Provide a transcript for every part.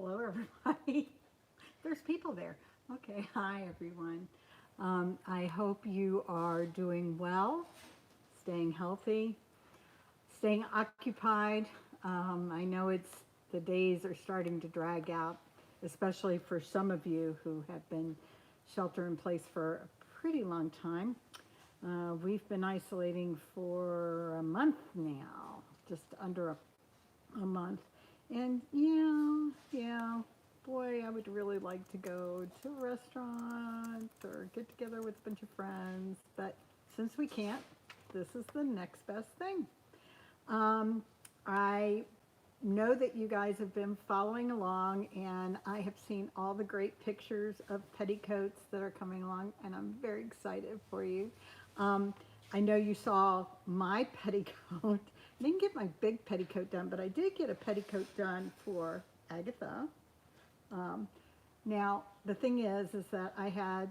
Hello, everybody. There's people there. Okay, hi, everyone. I hope you are doing well, staying healthy, staying occupied. I know the days are starting to drag out, especially for some of you who have been shelter in place for a pretty long time. We've been isolating for a month now, just under a month. And yeah, boy, I would really like to go to a restaurant or get together with a bunch of friends. But since we can't, this is the next best thing. Um, I know that you guys have been following along, and I have seen all the great pictures of petticoats that are coming along, and I'm very excited for you. Um, I know you saw my petticoat. I didn't get my big petticoat done, but I did get a petticoat done for Agatha. Um, Now, the thing is that I had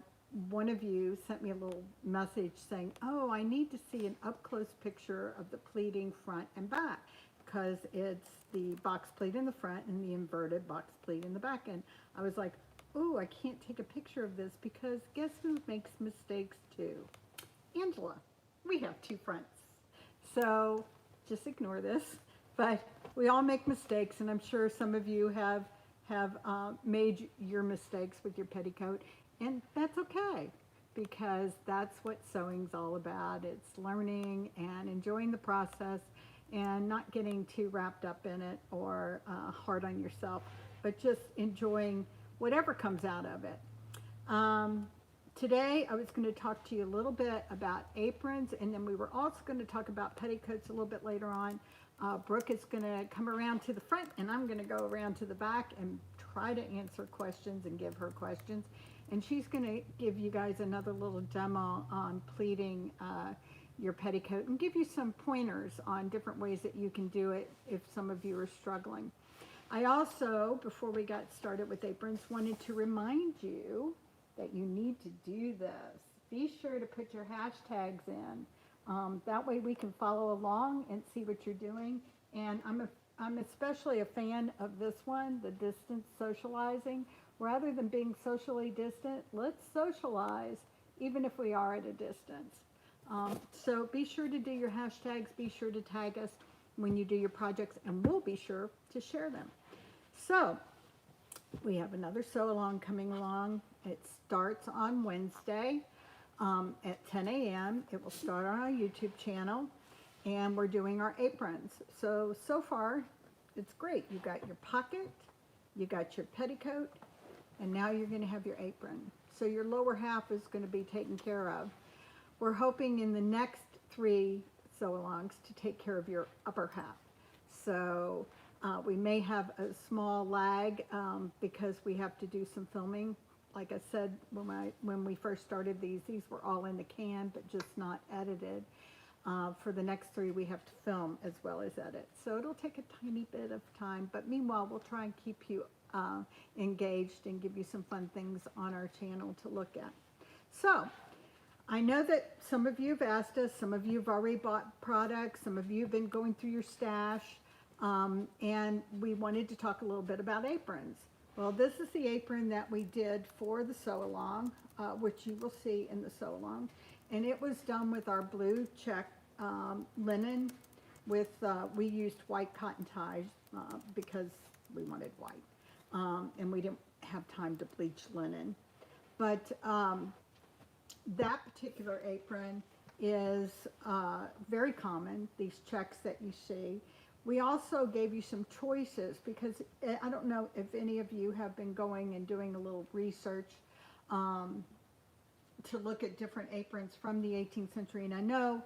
one of you sent me a little message saying, oh, I need to see an up close picture of the pleating front and back because it's the box pleat in the front and the inverted box pleat in the back. And I was like, oh, I can't take a picture of this because guess who makes mistakes too? Angela. We have two fronts. So just ignore this. But we all make mistakes, and I'm sure some of you have made your mistakes with your petticoat, and that's okay because that's what sewing's all about. It's learning and enjoying the process and not getting too wrapped up in it or hard on yourself, but just enjoying whatever comes out of it. Um, Today I was going to talk to you a little bit about aprons, and then we were also going to talk about petticoats a little bit later on. Brooke is going to come around to the front, and I'm going to go around to the back and try to answer questions and give her questions. And she's going to give you guys another little demo on pleating your petticoat and give you some pointers on different ways that you can do it if some of you are struggling. I also, before we got started with aprons, wanted to remind you that you need to do this. Be sure to put your hashtags in. That way we can follow along and see what you're doing. And I'm especially a fan of this one, the distance socializing. Rather than being socially distant, let's socialize even if we are at a distance. So be sure to do your hashtags. Be sure to tag us when you do your projects, and we'll be sure to share them. So we have another sew along coming along. It starts on Wednesday at 10 a.m. It will start on our YouTube channel, and we're doing our aprons. So far, it's great. You got your pocket, you got your petticoat, and now you're going to have your apron. So your lower half is going to be taken care of. We're hoping in the next 3 sew-alongs to take care of your upper half. So we may have a small lag because we have to do some filming. Like I said, when we first started these were all in the can, but just not edited. For the next 3, we have to film as well as edit. So it'll take a tiny bit of time, but meanwhile, we'll try and keep you engaged and give you some fun things on our channel to look at. So I know that some of you have asked us, some of you have already bought products, some of you have been going through your stash, and we wanted to talk a little bit about aprons. Well, this is the apron that we did for the sew-along, which you will see in the sew-along. And it was done with our blue check linen with, we used white cotton ties because we wanted white. And we didn't have time to bleach linen. But that particular apron is very common, these checks that you see. We also gave you some choices because I don't know if any of you have been going and doing a little research to look at different aprons from the 18th century. And I know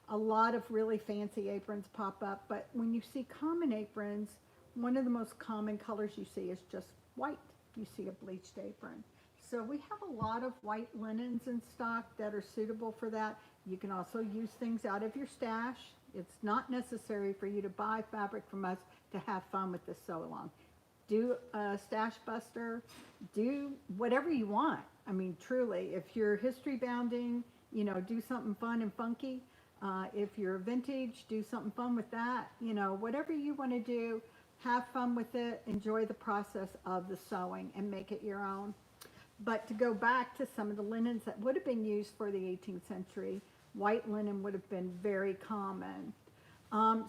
a lot of really fancy aprons pop up, but when you see common aprons, one of the most common colors you see is just white. You see a bleached apron. So we have a lot of white linens in stock that are suitable for that. You can also use things out of your stash. It's not necessary for you to buy fabric from us to have fun with this sew along. Do a stash buster, do whatever you want. I mean, truly, if you're history bounding, you know, do something fun and funky. If you're vintage, do something fun with that. You know, whatever you want to do, have fun with it, enjoy the process of the sewing, and make it your own. But to go back to some of the linens that would have been used for the 18th century, white linen would have been very common.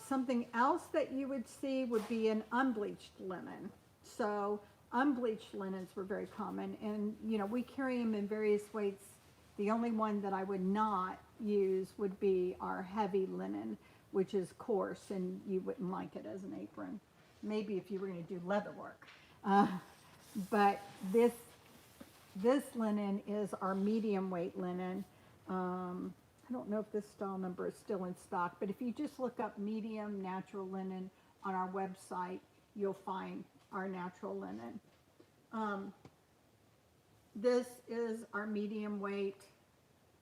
Something else that you would see would be an unbleached linen. So unbleached linens were very common, and we carry them in various weights. The only one that I would not use would be our heavy linen, which is coarse, and you wouldn't like it as an apron. Maybe if you were going to do leather work. But this linen is our medium weight linen. I don't know if this style number is still in stock, but if you just look up medium natural linen on our website, you'll find our natural linen. This is our medium weight.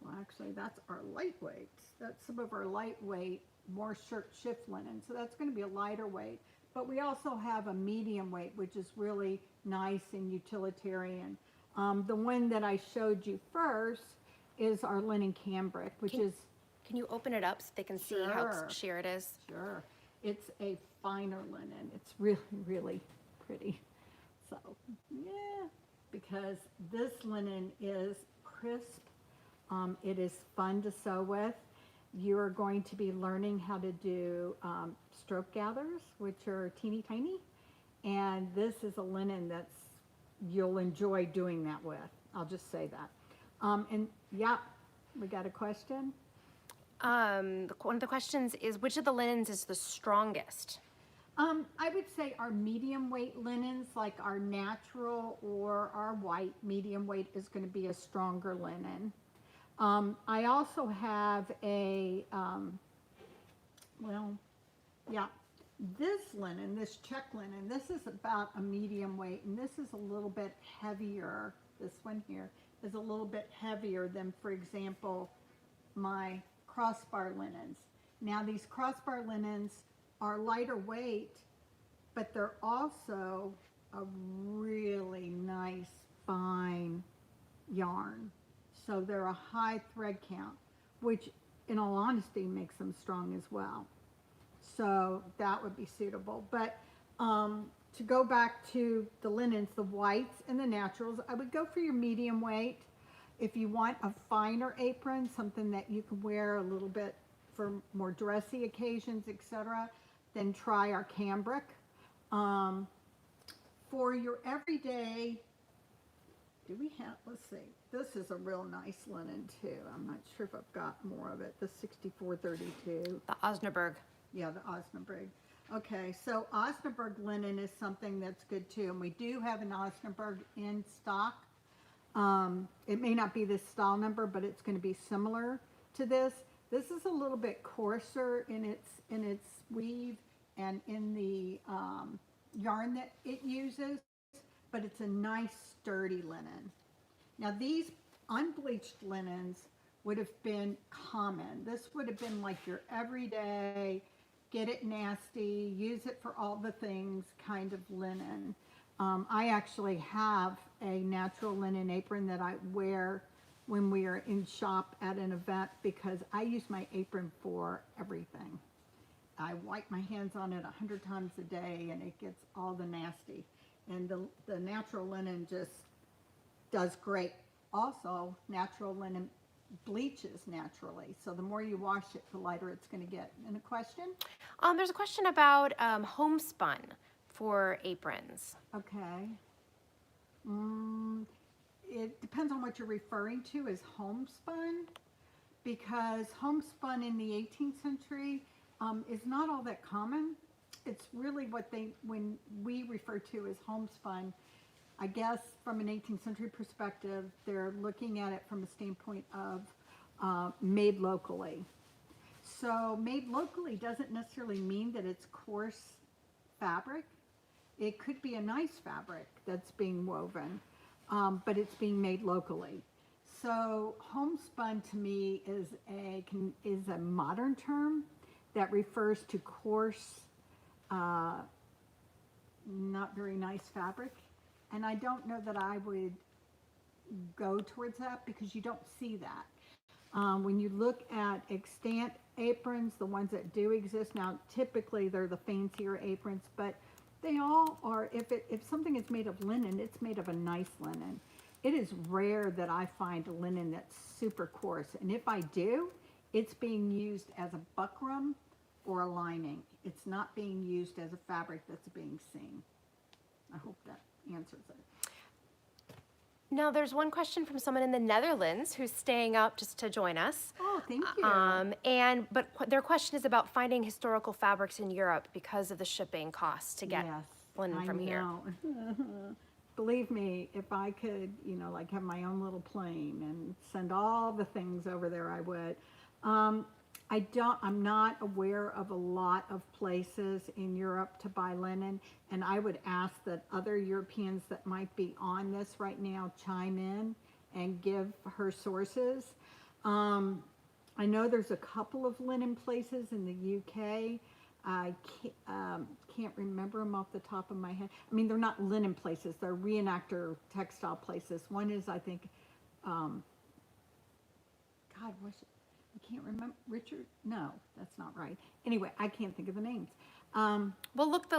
Well, actually, that's our lightweight. That's some of our lightweight, more shift linen. So that's going to be a lighter weight. But we also have a medium weight, which is really nice and utilitarian. The one that I showed you first is our linen cambric, which is... Can you open it up so they can see how sheer it is? Sure. It's a finer linen. It's really, really pretty. So, yeah, because this linen is crisp. It is fun to sew with. You are going to be learning how to do stroke gathers, which are teeny tiny. And this is a linen that's you'll enjoy doing that with. I'll just say that. And yeah, we got a question. One of the questions is, which of the linens is the strongest? I would say our medium weight linens, like our natural or our white medium weight, is going to be a stronger linen. I also have a, this linen, this check linen, this is about a medium weight, and this is a little bit heavier. This one here is a little bit heavier than, for example, my crossbar linens. Now, these crossbar linens are lighter weight, but they're also a really nice, fine yarn. So they're a high thread count, which in all honesty makes them strong as well. So that would be suitable. But to go back to the linens, the whites and the naturals, I would go for your medium weight. If you want a finer apron, something that you can wear a little bit for more dressy occasions, etc., then try our cambric. For your everyday, do we have, let's see, this is a real nice linen too. I'm not sure if I've got more of it, the 6432. The Osnaburg. Yeah, the Osnaburg. Okay, so Osnaburg linen is something that's good too, and we do have an Osnaburg in stock. It may not be this style number, but it's going to be similar to this. This is a little bit coarser in its weave and in the yarn that it uses, but it's a nice sturdy linen. Now these unbleached linens would have been common. This would have been like your everyday, get it nasty, use it for all the things kind of linen. I actually have a natural linen apron that I wear when we are in shop at an event because I use my apron for everything. I wipe my hands on it 100 times a day and it gets all the nasty. And the natural linen just does great. Also, natural linen bleaches naturally. So the more you wash it, the lighter it's going to get. And a question? There's a question about homespun for aprons. Okay. It depends on what you're referring to as homespun, because homespun in the 18th century is not all that common. It's really what when we refer to as homespun, I guess from an 18th century perspective, they're looking at it from a standpoint of made locally. So made locally doesn't necessarily mean that it's coarse fabric. It could be a nice fabric that's being woven, but it's being made locally. So homespun to me is a modern term that refers to coarse, not very nice fabric. And I don't know that I would go towards that because you don't see that. When you look at extant aprons, the ones that do exist now, typically they're the fancier aprons, but They all are. If something is made of linen, it's made of a nice linen. It is rare that I find a linen that's super coarse, and if I do, it's being used as a buckram or a lining. It's not being used as a fabric that's being seen. I hope that answers it. Now, there's one question from someone in the Netherlands who's staying up just to join us. Oh, thank you. Their question is about finding historical fabrics in Europe because of the shipping costs to get Yes, linen from here. Believe me, if I could, like have my own little plane and send all the things over there, I would. I'm not aware of a lot of places in Europe to buy linen, and I would ask that other Europeans that might be on this right now chime in and give her sources. I know there's a couple of linen places in the UK. I can't remember them off the top of my head. I mean, they're not linen places. They're reenactor textile places. One is, I think, God, I can't remember. Richard? No, that's not right. Anyway, I can't think of the names. We'll look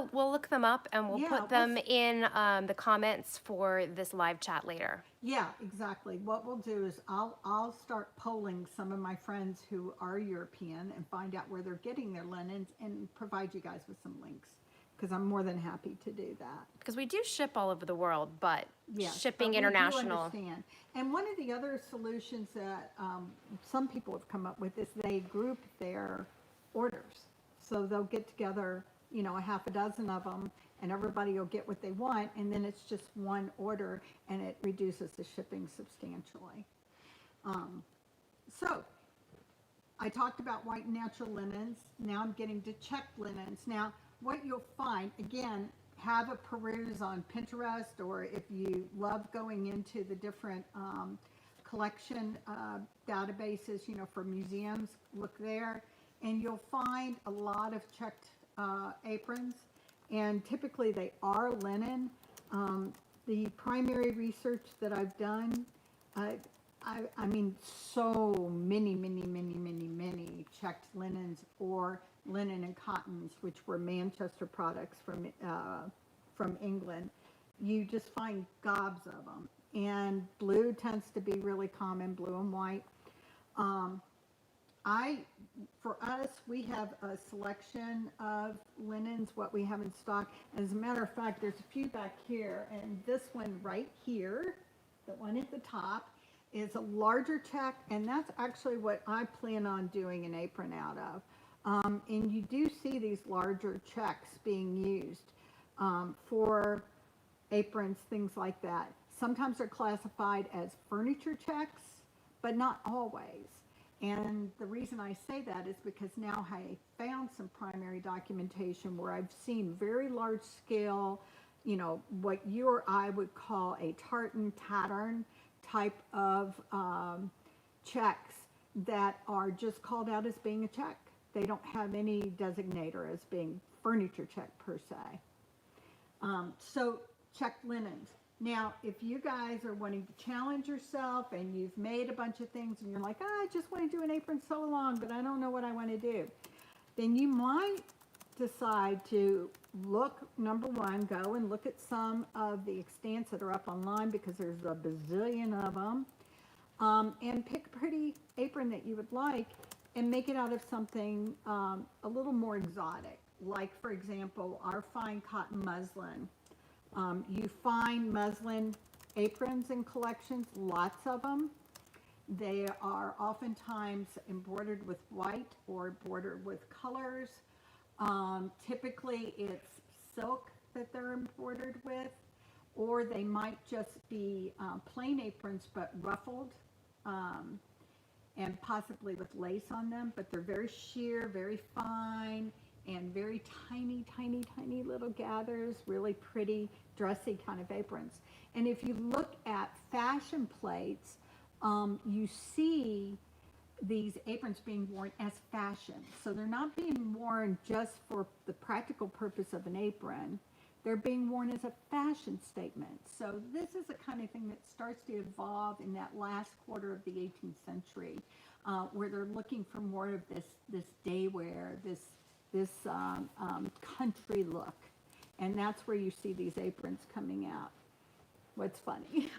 them up and we'll Yeah, put them in the comments for this live chat later. Yeah, exactly. What we'll do is I'll start polling some of my friends who are European and find out where they're getting their linens and provide you guys with some links, because I'm more than happy to do that. Because we do ship all over the world, but Yes, shipping but we do international. understand. And one of the other solutions that some people have come up with is they group their orders. So they'll get together, a half a dozen of them, and everybody will get what they want, and then it's just one order, and it reduces the shipping substantially. So I talked about white and natural linens. Now I'm getting to checked linens. Now, what you'll find, again, have a peruse on Pinterest, or if you love going into the different collection databases, for museums, look there, and you'll find a lot of checked aprons, and typically they are linen. The primary research that I've done, I mean, so many checked linens or linen and cottons, which were Manchester products from England. You just find gobs of them. And blue tends to be really common, blue and white. For us, we have a selection of linens, what we have in stock. As a matter of fact, there's a few back here, and this one right here, the one at the top, is a larger check, and that's actually what I plan on doing an apron out of. And you do see these larger checks being used for aprons, things like that. Sometimes they're classified as furniture checks, but not always. And the reason I say that is because now I found some primary documentation where I've seen very large scale, what you or I would call a tartan pattern type of checks that are just called out as being a check. They don't have any designator as being furniture check per se. So checked linens. Now, if you guys are wanting to challenge yourself and you've made a bunch of things and you're like, I just want to do an apron sew along, but I don't know what I want to do, then you might decide to look, number one, go and look at some of the extants that are up online, because there's a bazillion of them, and pick a pretty apron that you would like and make it out of something a little more exotic. Like, for example, our fine cotton muslin. You find muslin aprons in collections, lots of them. They are oftentimes embroidered with white or bordered with colors. Typically it's silk that they're embroidered with, or they might just be plain aprons but ruffled, and possibly with lace on them, but they're very sheer, very fine, and very tiny little gathers, really pretty, dressy kind of aprons. And if you look at fashion plates, you see these aprons being worn as fashion. So they're not being worn just for the practical purpose of an apron. They're being worn as a fashion statement. So this is the kind of thing that starts to evolve in that last quarter of the 18th century, where they're looking for more of this day wear, this country look. And that's where you see these aprons coming out. What's funny?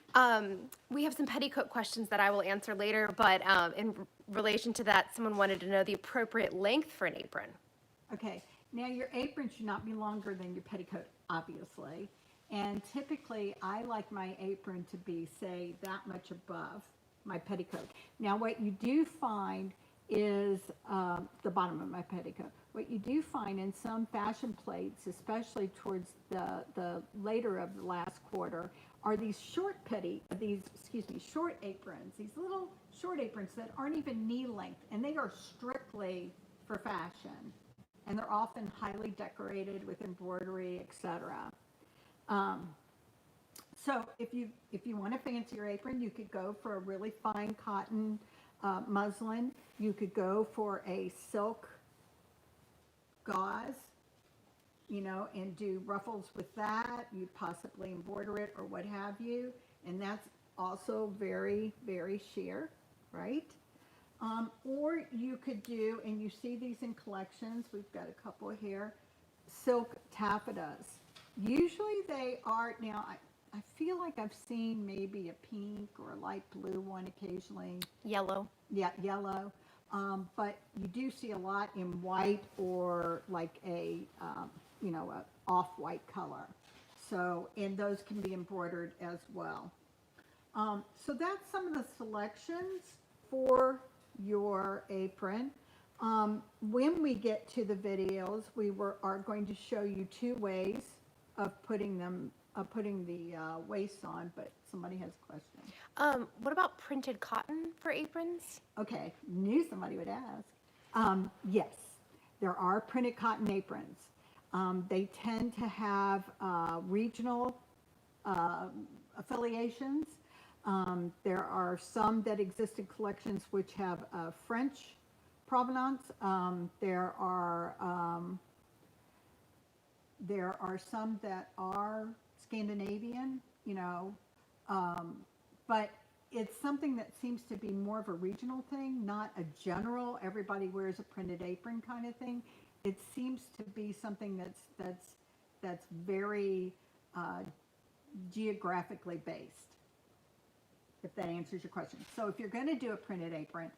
We have some petticoat questions that I will answer later, but in relation to that, someone wanted to know the appropriate length for an apron. Okay, now your apron should not be longer than your petticoat, obviously. And typically, I like my apron to be, say, that much above my petticoat. Now, what you do find is the bottom of my petticoat. What you do find in some fashion plates, especially towards the later of the last quarter, are these short short aprons, these little short aprons that aren't even knee length, and they are strictly for fashion. And they're often highly decorated with embroidery, etc. So if you want to fancy your apron, you could go for a really fine cotton muslin. You could go for a silk gauze, and do ruffles with that. You'd possibly embroider it or what have you. And that's also very, very sheer, right? Or you could do, and you see these in collections, we've got a couple here, silk taffetas. Usually they are, now I feel like I've seen maybe a pink or a light blue one occasionally. Yellow. Yeah, yellow. But you do see a lot in white or like a off-white color. So, and those can be embroidered as well. So that's some of the selections for your apron. When we get to the videos, are going to show you two ways of putting the waist on, but somebody has a question. What about printed cotton for aprons? Okay, knew somebody would ask. Yes, there are printed cotton aprons. They tend to have regional affiliations. There are some that exist in collections which have French provenance. There are some that are Scandinavian, but it's something that seems to be more of a regional thing, not a general, everybody wears a printed apron kind of thing. It seems to be something that's very geographically based, if that answers your question. So if you're going to do a printed apron,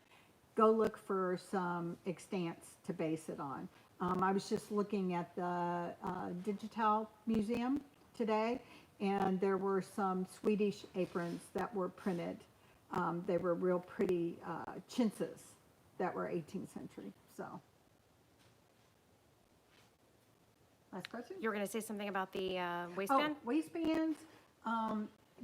go look for some extants to base it on. I was just looking at the Digital Museum today, and there were some Swedish aprons that were printed. They were real pretty chintzes that were 18th century. So, last question? You were going to say something about the waistband? Oh, waistbands.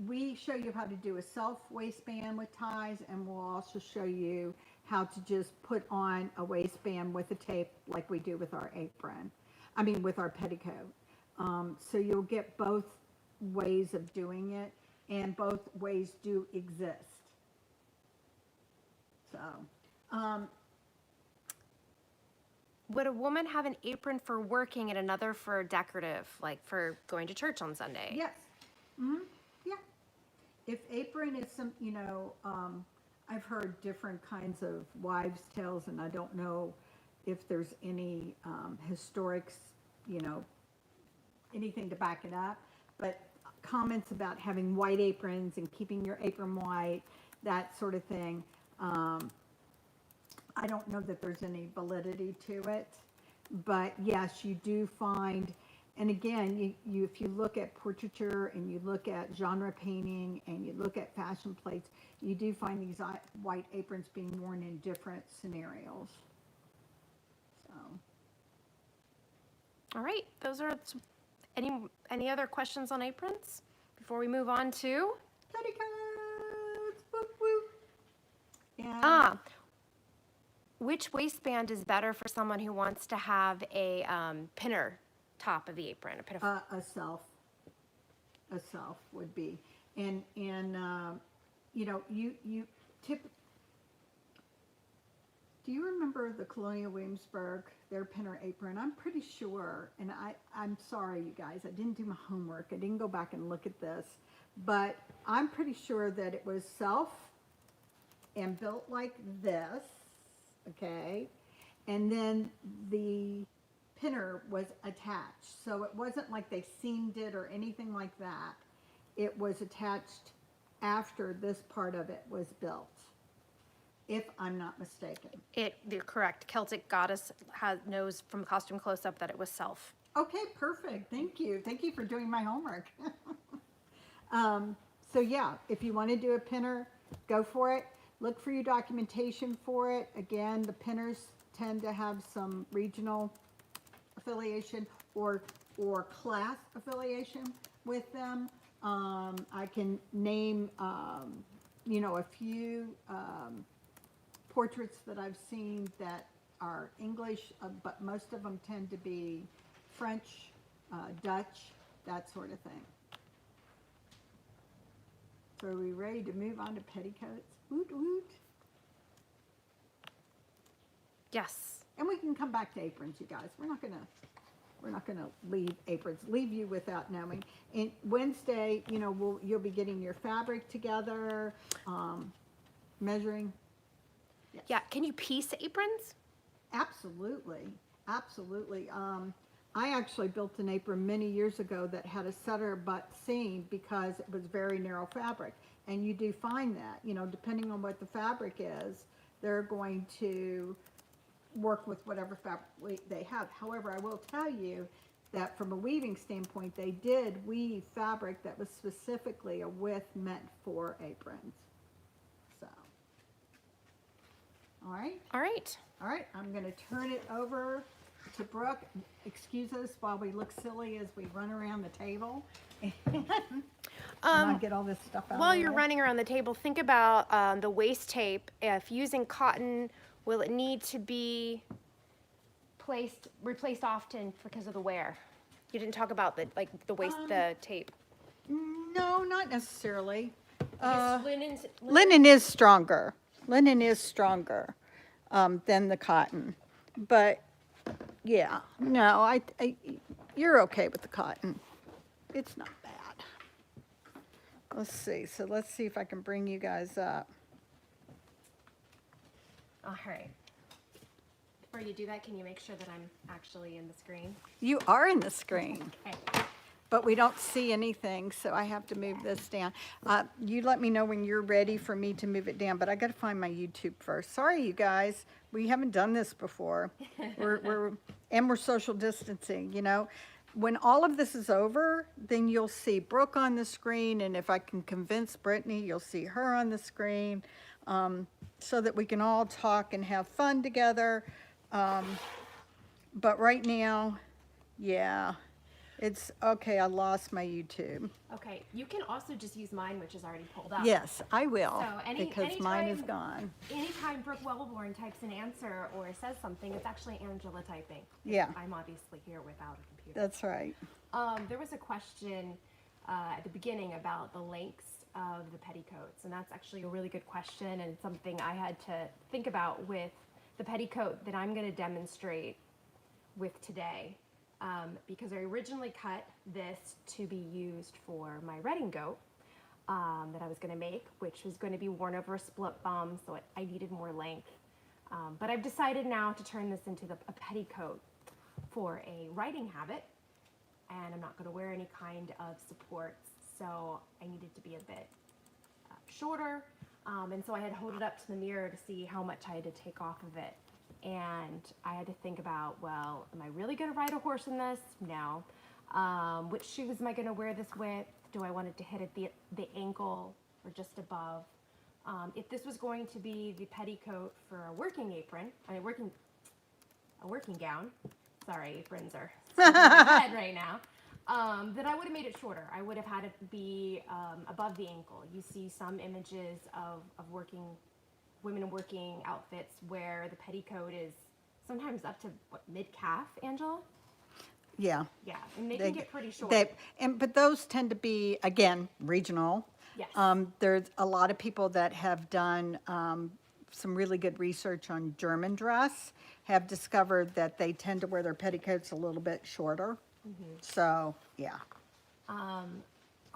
We show you how to do a self waistband with ties, and we'll also show you how to just put on a waistband with a tape like we do with our apron. With our petticoat. So you'll get both ways of doing it, and both ways do exist. So, would a woman have an apron for working and another for decorative, like for going to church on Sunday? yes. Mm-hmm. Yeah. If apron is some, I've heard different kinds of wives' tales, and I don't know if there's any historics, anything to back it up, but comments about having white aprons and keeping your apron white, that sort of thing. I don't know that there's any validity to it, but yes, you do find, and again, you if you look at portraiture and you look at genre painting and you look at fashion plates, you do find these white aprons being worn in different scenarios. So. All right, those are any other questions on aprons before we move on to Petticoats, whoop, whoop. And which waistband is better for someone who wants to have a pinner top of the apron? A self would be, and you tip. Do you remember the Colonial Williamsburg, their pinner apron? I'm pretty sure, and I'm sorry, you guys, I didn't do my homework. I didn't go back and look at this, but I'm pretty sure that it was self and built like this, okay? And then the pinner was attached. So it wasn't like they seamed it or anything like that. It was attached after this part of it was built, if I'm not mistaken. You're correct. Celtic Goddess knows from Costume Close-Up that it was self. Okay, perfect. Thank you. Thank you for doing my homework. So yeah, if you want to do a pinner, go for it. Look for your documentation for it. Again, the pinners tend to have some regional affiliation or class affiliation with them. I can name, a few portraits that I've seen that are English, but most of them tend to be French, Dutch, that sort of thing. So are we ready to move on to petticoats? Woot woot. Yes. And we can come back to aprons, you guys. We're not gonna leave aprons, leave you without knowing. And Wednesday, you'll be getting your fabric together, measuring. Yes. Yeah. Can you piece aprons? Absolutely, absolutely. I actually built an apron many years ago that had a setter butt seam because it was very narrow fabric. And you do find that, depending on what the fabric is, they're going to work with whatever fabric they have. However, I will tell you that from a weaving standpoint, they did weave fabric that was specifically a width meant for aprons. So, all right. All right. All right, I'm going to turn it over to Brooke. Excuse us while we look silly as we run around the table. and I get all this stuff out While of the you're way. running around the table, think about the waist tape. If using cotton, will it need to be replaced often because of the wear? You didn't talk about the tape. No, not necessarily. Linen Linen is stronger. Linen is stronger than the cotton. But yeah, no, you're okay with the cotton. It's not bad. Let's see. So let's see if I can bring you guys up. All right. Before you do that, can you make sure that I'm actually in the screen? You are in the screen, Okay. but we don't see anything, so I have to move this down. You let me know when you're ready for me to move it down, but I got to find my YouTube first. Sorry, you guys. We haven't done this before. We're social distancing, When all of this is over, then you'll see Brooke on the screen, and if I can convince Brittany, you'll see her on the screen, so that we can all talk and have fun together. But right now, yeah, it's okay. I lost my YouTube. Okay. You can also just use mine, which is already pulled up. Yes, I will, So because mine is gone. Anytime Brooke Wellborn types an answer or says something, it's actually Angela typing. Yeah. I'm obviously here without a computer. That's right. There was a question at the beginning about the lengths of the petticoats, and that's actually a really good question, and it's something I had to think about with the petticoat that I'm going to demonstrate with today, because I originally cut this to be used for my Reading goat that I was going to make, which was going to be worn over a split bum, so I needed more length. But I've decided now to turn this into a petticoat for a riding habit, and I'm not going to wear any kind of supports, so I needed to be a bit shorter, and so I had to hold it up to the mirror to see how much I had to take off of it. And I had to think about, well, am I really going to ride a horse in this? No. Which shoes am I going to wear this with? Do I want it to hit at the ankle or just above? If this was going to be the petticoat for a working apron, a working gown, sorry, aprons are in my head right now, then I would have made it shorter. I would have had it be above the ankle. You see some images of women in working outfits where the petticoat is sometimes up to mid-calf, Angela? Yeah. Yeah, and they can get pretty short. But those tend to be, again, regional. Yes. There's a lot of people that have done some really good research on German dress, have discovered that they tend to wear their petticoats a little bit shorter. So, yeah.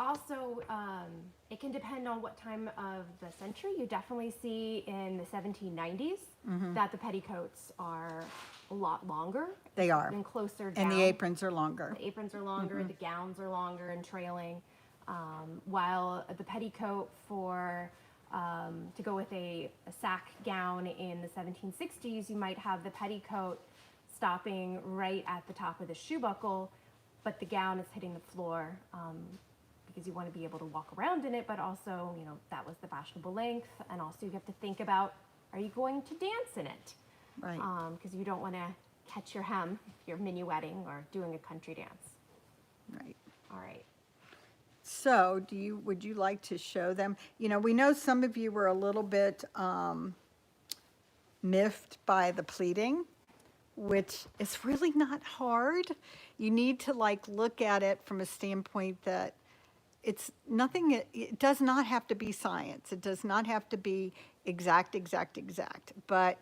also, it can depend on what time of the century. You definitely see in the 1790s that the petticoats are a lot longer. They are. And closer down. And the aprons are longer. The aprons are longer, the gowns are longer and trailing. While the petticoat to go with a sack gown in the 1760s, you might have the petticoat stopping right at the top of the shoe buckle, but the gown is hitting the floor because you want to be able to walk around in it, but also, you know, that was the fashionable length. And also you have to think about, are you going to dance in it? Right. Because you don't want to catch your hem if you're minuetting or doing a country dance. Right. All right. So would you like to show them? You know, we know some of you were a little bit miffed by the pleating, which is really not hard. You need to like look at it from a standpoint that it's nothing, it does not have to be science. It does not have to be exact. But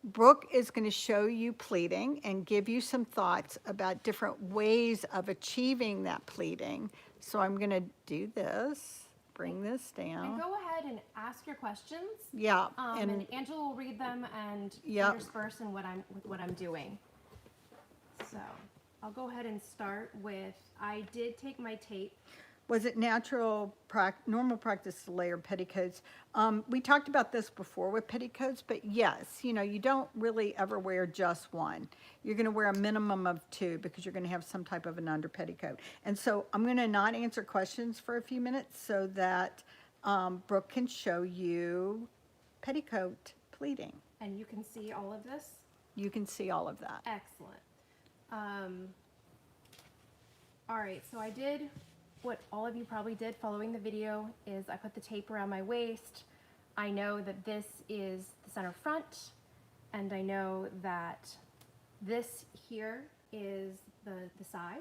Brooke is going to show you pleating and give you some thoughts about different ways of achieving that pleating. So I'm going to do this, bring this And down. go ahead and ask your questions. Yeah. And Angela will read them and Yep. intersperse in with what I'm doing. So I'll go ahead and start with, I did take my tape. Was it normal practice to layer petticoats? We talked about this before with petticoats, but yes, you know, you don't really ever wear just one. You're going to wear a minimum of two because you're going to have some type of an under petticoat. And so I'm going to not answer questions for a few minutes so that Brooke can show you petticoat pleating. And you can see all of this? You can see all of that. Excellent. All right, so I did what all of you probably did following the video is I put the tape around my waist. I know that this is the center front, and I know that this here is the side.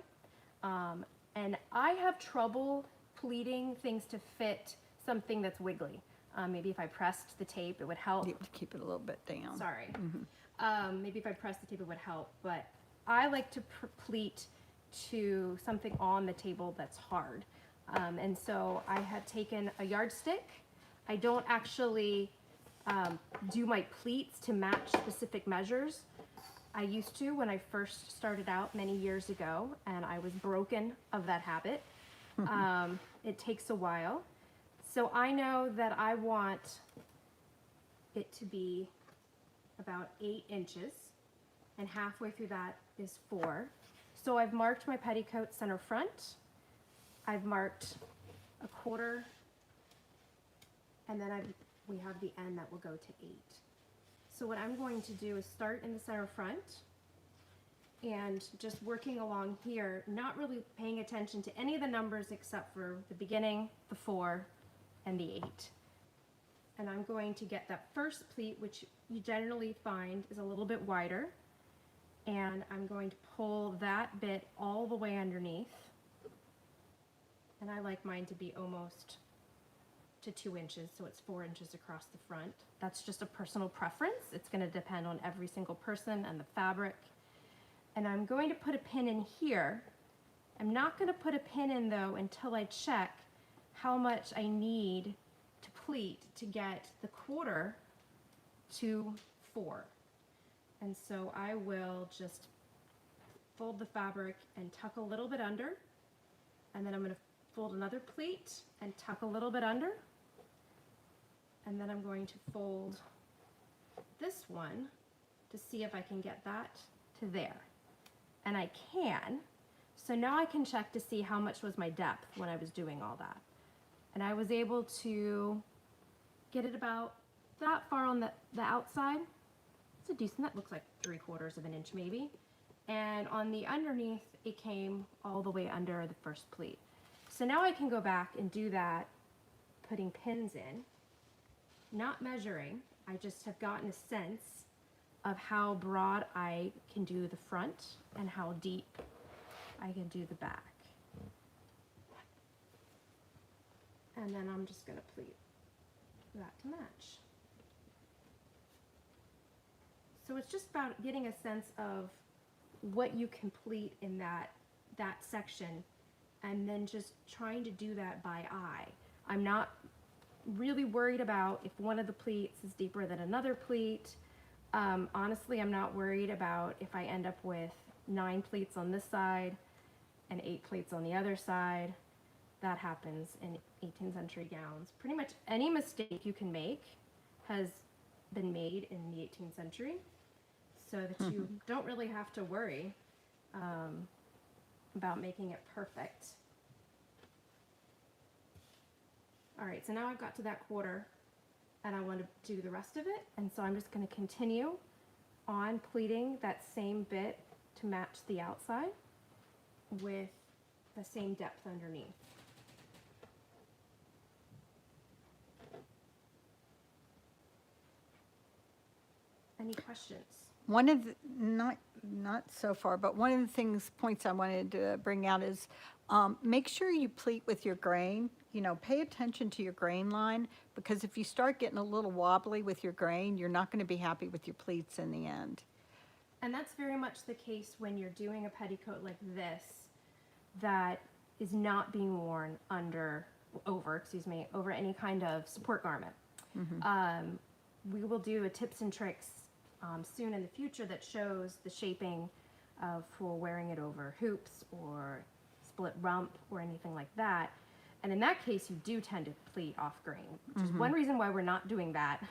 And I have trouble pleating things to fit something that's wiggly. Maybe if I pressed the tape, it would help. You have to keep it a little bit down. Sorry. Maybe if I pressed the tape, it would help. But I like to pleat to something on the table that's hard. And so I had taken a yardstick. I don't actually do my pleats to match specific measures. I used to when I first started out many years ago, and I was broken of that habit. It takes a while. So I know that I want it to be about 8 inches, and halfway through that is 4. So I've marked my petticoat center front. I've marked a 1/4, and then we have the end that will go to 8. So what I'm going to do is start in the center front and just working along here, not really paying attention to any of the numbers except for the beginning, the 4, and the 8. And I'm going to get that first pleat, which you generally find is a little bit wider, and I'm going to pull that bit all the way underneath. And I like mine to be almost to 2 inches, so it's 4 inches across the front. That's just a personal preference. It's going to depend on every single person and the fabric. And I'm going to put a pin in here. I'm not going to put a pin in though until I check how much I need to pleat to get the 1/4 to 4. And so I will just fold the fabric and tuck a little bit under, and then I'm going to fold another pleat and tuck a little bit under, and then I'm going to fold this one to see if I can get that to there. And I can. So now I can check to see how much was my depth when I was doing all that. And I was able to get it about that far on the outside. It's a decent, that looks like 3/4 of an inch maybe. And on the underneath, it came all the way under the first pleat. So now I can go back and do that, putting pins in, not measuring. I just have gotten a sense of how broad I can do the front and how deep I can do the back. And then I'm just going to pleat that to match. So it's just about getting a sense of what you can pleat in that section and then just trying to do that by eye. I'm not really worried about if one of the pleats is deeper than another pleat. Honestly, I'm not worried about if I end up with 9 pleats on this side and 8 pleats on the other side. That happens in 18th century gowns. Pretty much any mistake you can make has been made in the 18th century, so that you don't really have to worry about making it perfect. All right, so now I've got to that quarter and I want to do the rest of it, and so I'm just going to continue on pleating that same bit to match the outside with the same depth underneath. Any questions? One of the, not so far, but one of the points I wanted to bring out is make sure you pleat with your grain. You know, pay attention to your grain line, because if you start getting a little wobbly with your grain, you're not going to be happy with your pleats in the end. And that's very much the case when you're doing a petticoat like this that is not being worn over any kind of support garment. We will do a tips and tricks soon in the future that shows the shaping for wearing it over hoops or split rump or anything like that. And in that case, you do tend to pleat off grain, which is one reason why we're not doing that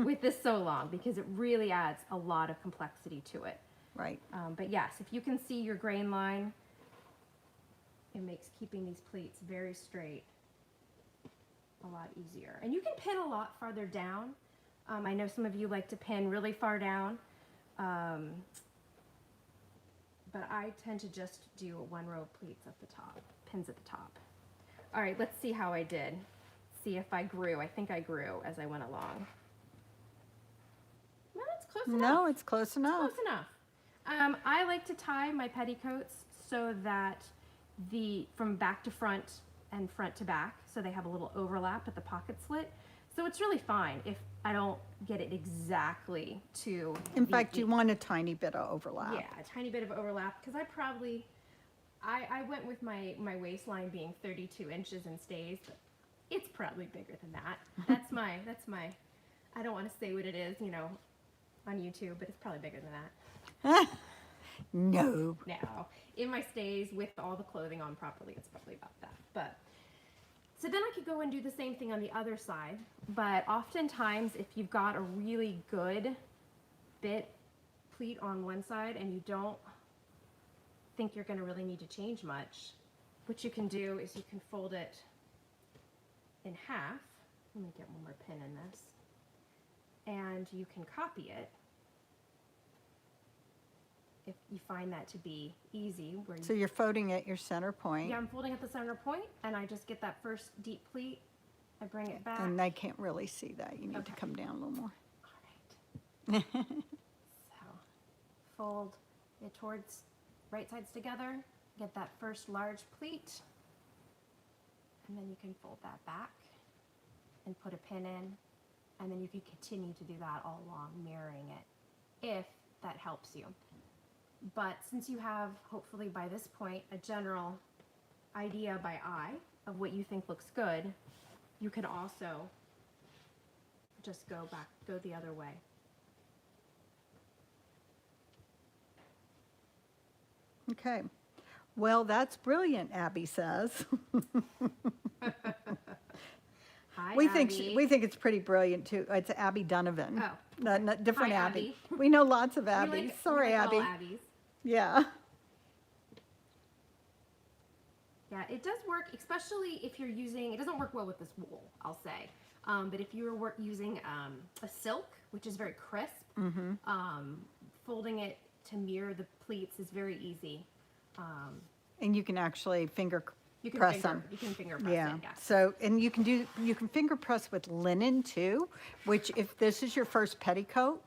with this Sew Along, because it really adds a lot of complexity to it. Right. But yes, if you can see your grain line, it makes keeping these pleats very straight a lot easier. And you can pin a lot farther down. I know some of you like to pin really far down, but I tend to just do a 1 row of pleats at the top, pins at the top. All right, let's see how I did. See if I grew. I think I grew as I went along. No, it's close enough. No, it's close enough. It's close enough. I like to tie my petticoats so that from back to front and front to back, so they have a little overlap at the pocket slit. So it's really fine if I don't get it exactly to. In fact, you want a tiny bit of overlap. Yeah, a tiny bit of overlap, because I went with my waistline being 32 inches and stays, but it's probably bigger than that. That's my, I don't want to say what it is, you know, on YouTube, but it's probably bigger than that. No. No, in my stays with all the clothing on properly, it's probably about that. But so then I could go and do the same thing on the other side, but oftentimes if you've got a really good bit pleat on one side and you don't think you're going to really need to change much, what you can do is you can fold it in half. Let me get one more pin in this. And you can copy it if you find that to be easy. So you're folding at your center point. Yeah, I'm folding at the center point, and I just get that first deep pleat. I bring it back. And they can't really see that. You need to come down a little more. All right. So fold it towards right sides together, get that first large pleat, and then you can fold that back and put a pin in, and then you can continue to do that all along, mirroring it, if that helps you. But since you have, hopefully by this point, a general idea by eye of what you think looks good, you can also just go the other way. Okay. Well, that's brilliant, Abby says. Hi, we Abby. think it's pretty brilliant too. It's Abby Donovan. Oh. Different Hi, Abby. Abby. We know lots of We Abbies. like- Sorry, we like Abby. all Abbies. Yeah. Yeah, it does work, especially if you're using, it doesn't work well with this wool, I'll say. But if you're using a silk, which is very crisp, folding it to mirror the pleats is very easy. And you can actually You can press finger, them. You can finger press Yeah. it, yes. So, and you can finger press with linen too, which if this is your first petticoat,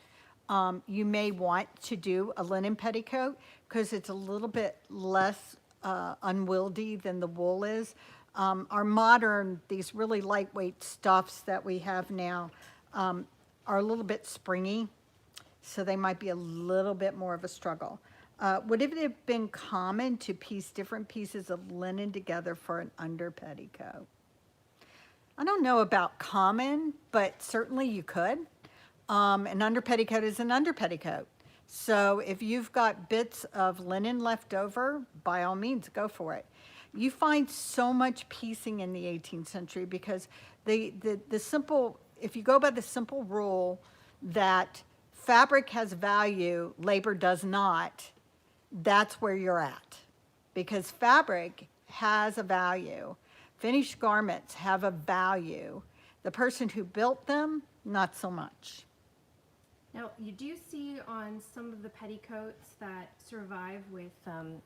you may want to do a linen petticoat because it's a little bit less unwieldy than the wool is. Our modern, these really lightweight stuffs that we have now are a little bit springy, so they might be a little bit more of a struggle. Would it have been common to piece different pieces of linen together for an under petticoat? I don't know about common, but certainly you could. An under petticoat is an under petticoat. So if you've got bits of linen left over, by all means, go for it. You find so much piecing in the 18th century because the simple, if you go by the simple rule that fabric has value, labor does not, that's where you're at. Because fabric has a value. Finished garments have a value. The person who built them, not so much. Now, you do see on some of the petticoats that survive with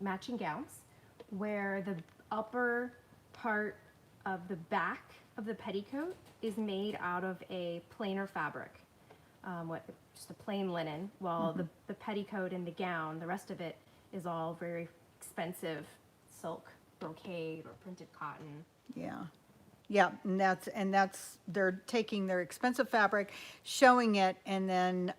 matching gowns, where the upper part of the back of the petticoat is made out of a plainer fabric, just a plain linen, while the petticoat and the gown, the rest of it is all very expensive silk, brocade, or printed cotton. Yeah. Yeah, and that's they're taking their expensive fabric, showing it, and then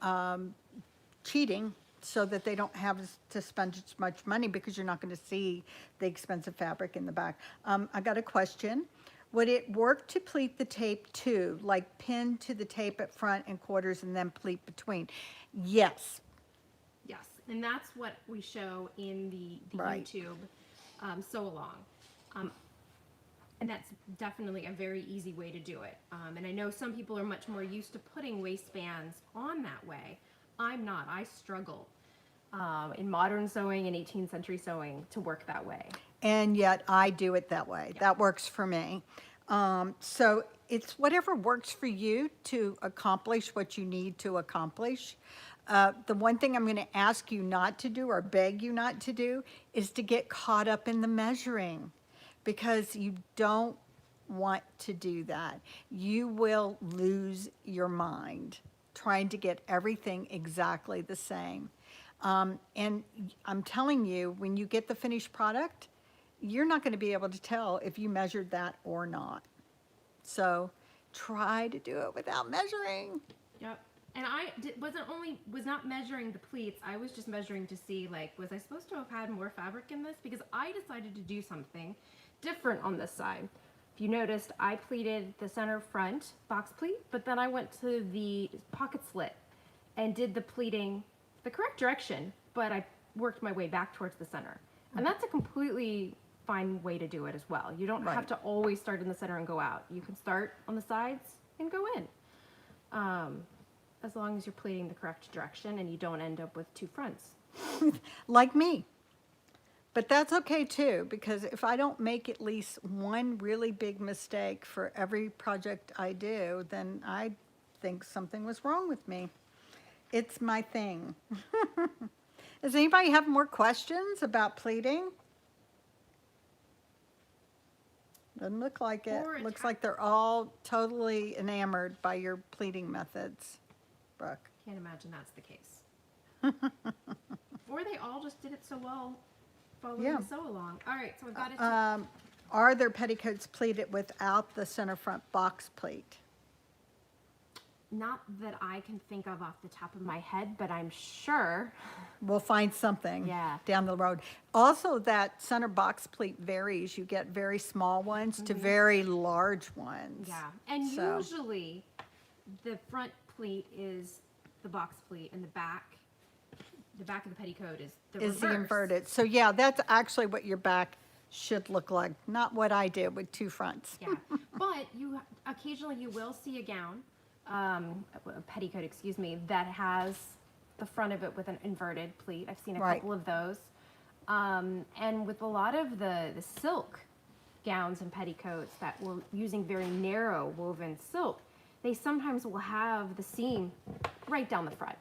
cheating so that they don't have to spend as much money because you're not going to see the expensive fabric in the back. I got a question. Would it work to pleat the tape too, like pin to the tape at front and quarters and then pleat between? Yes. Yes, and that's what we show in the Right. YouTube sew along. And that's definitely a very easy way to do it. And I know some people are much more used to putting waistbands on that way. I'm not. I struggle in modern sewing and 18th century sewing to work that way. And yet I do it that way. Yeah. That works for me. So it's whatever works for you to accomplish what you need to accomplish. The one thing I'm going to ask you not to do or beg you not to do is to get caught up in the measuring, because you don't want to do that. You will lose your mind trying to get everything exactly the same. And I'm telling you, when you get the finished product, you're not going to be able to tell if you measured that or not. So try to do it without measuring. Yep. And was not measuring the pleats. I was just measuring to see, like, was I supposed to have had more fabric in this? Because I decided to do something different on this side. If you noticed, I pleated the center front box pleat, but then I went to the pocket slit and did the pleating the correct direction, but I worked my way back towards the center. And that's a completely fine way to do it as well. You don't have to always start in the center and go out. You can start on the sides and go in. As long as you're pleating the correct direction and you don't end up with two fronts. Like me. But that's okay too, because if I don't make at least one really big mistake for every project I do, then I think something was wrong with me. It's my thing. Does anybody have more questions about pleating? Doesn't look like it. Looks like they're all totally enamored by your pleating methods, Brooke. Can't imagine that's the case. Or they all just did it so well following the sew along. All right, so I've got it. Are there petticoats pleated without the center front box pleat? Not that I can think of off the top of my head, but I'm sure. We'll find something Yeah. down the road. Also, that center box pleat varies. You get very small ones to very large ones. Yeah, and So- usually the front pleat is the box pleat, and the back of the petticoat is the Is the reverse. inverted. So yeah, that's actually what your back should look like, not what I did with two fronts. Yeah, but occasionally you will see a gown, a petticoat, excuse me, that has the front of it with an inverted pleat. I've seen a couple of those. And with a lot of the silk gowns and petticoats that were using very narrow woven silk, they sometimes will have the seam right down the front.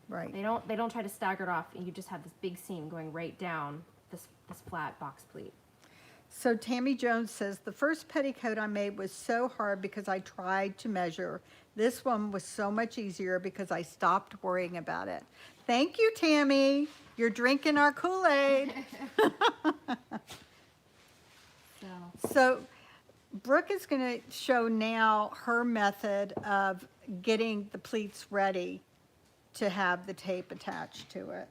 Right. They don't try to stagger it off, and you just have this big seam going right down this flat box pleat. So Tammy Jones says, the first petticoat I made was so hard because I tried to measure. This one was so much easier because I stopped worrying about it. Thank you, Tammy. You're drinking our Kool-Aid. So Brooke is going to show now her method of getting the pleats ready to have the tape attached to it.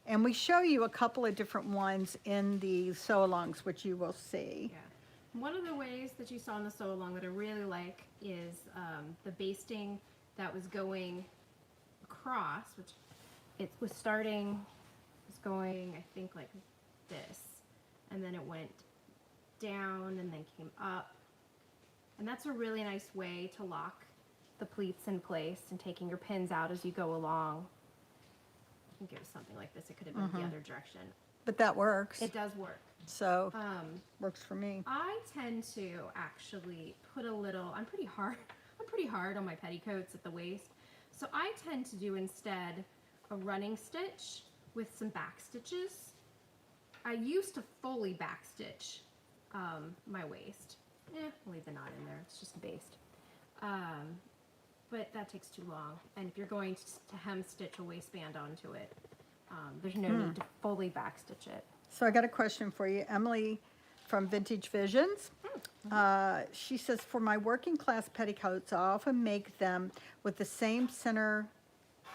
And we show you a couple of different ones in the sew-alongs, which you will see. Yeah. One of the ways that you saw in the sew along that I really like is the basting that was going across, which it was going, I think, like this, and then it went down and then came up. And that's a really nice way to lock the pleats in place and taking your pins out as you go along. I think it was something like this. It could have been the other direction. But that works. It does work. So, works for me. I tend to actually put a little, I'm pretty hard on my petticoats at the waist. So I tend to do instead a running stitch with some back stitches. I used to fully back stitch my waist. I'll leave the knot in there. It's just a baste. But that takes too long. And if you're going to hem stitch a waistband onto it, there's no need to fully back stitch it. So I got a question for you. Emily from Vintage Visions. She says, for my working class petticoats, I often make them with the same center.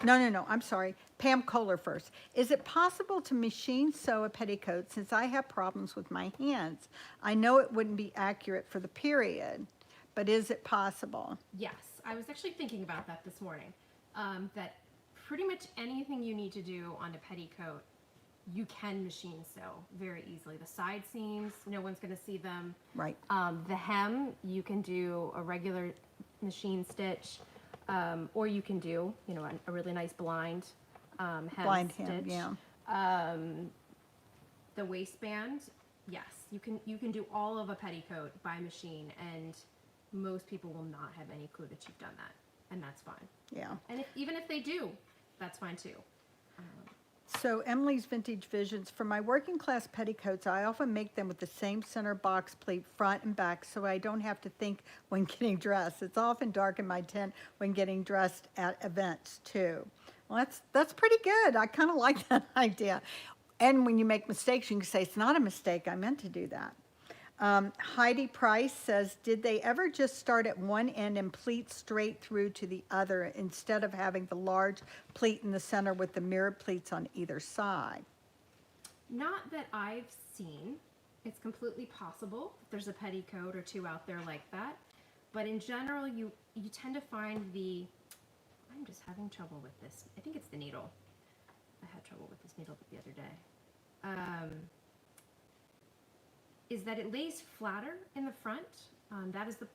No, I'm sorry. Pam Kohler first. Is it possible to machine sew a petticoat since I have problems with my hands? I know it wouldn't be accurate for the period, but is it possible? Yes, I was actually thinking about that this morning. That pretty much anything you need to do on a petticoat, you can machine sew very easily. The side seams, no one's going to see them. Right. The hem, you can do a regular machine stitch, or you can do, a really nice blind hem Blind stitch. hem, yeah. The waistband, yes, you can do all of a petticoat by machine, and most people will not have any clue that you've done that, and that's fine. Yeah. And even if they do, that's fine too. So Emily's Vintage Visions, for my working class petticoats, I often make them with the same center box pleat front and back so I don't have to think when getting dressed. It's often dark in my tent when getting dressed at events too. Well, that's pretty good. I kind of like that idea. And when you make mistakes, you can say, it's not a mistake. I meant to do that. Heidi Price says, did they ever just start at one end and pleat straight through to the other instead of having the large pleat in the center with the mirrored pleats on either side? Not that I've seen. It's completely possible. There's a petticoat or two out there like that. But in general, you tend to find I'm just having trouble with this. I think it's the needle. I had trouble with this needle the other day. Is that it lays flatter in the front.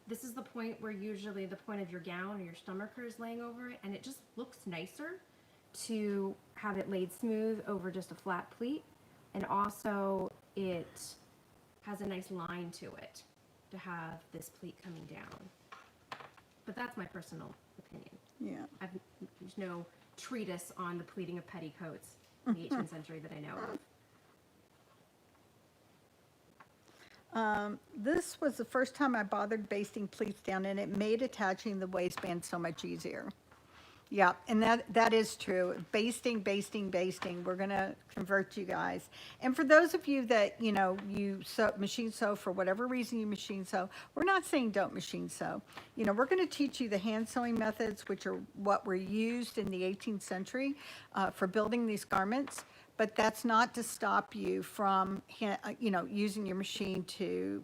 This is the point where usually the point of your gown or your stomacher is laying over it, and it just looks nicer to have it laid smooth over just a flat pleat, and also it has a nice line to it to have this pleat coming down. But that's my personal opinion. Yeah. There's no treatise on the pleating of petticoats in the 18th century that I know of. This was the first time I bothered basting pleats down, and it made attaching the waistband so much easier. Yeah, and that is true. Basting. We're going to convert you guys. And for those of you that, you machine sew for whatever reason you machine sew, we're not saying don't machine sew. We're going to teach you the hand sewing methods, which are what were used in the 18th century for building these garments. But that's not to stop you from, using your machine to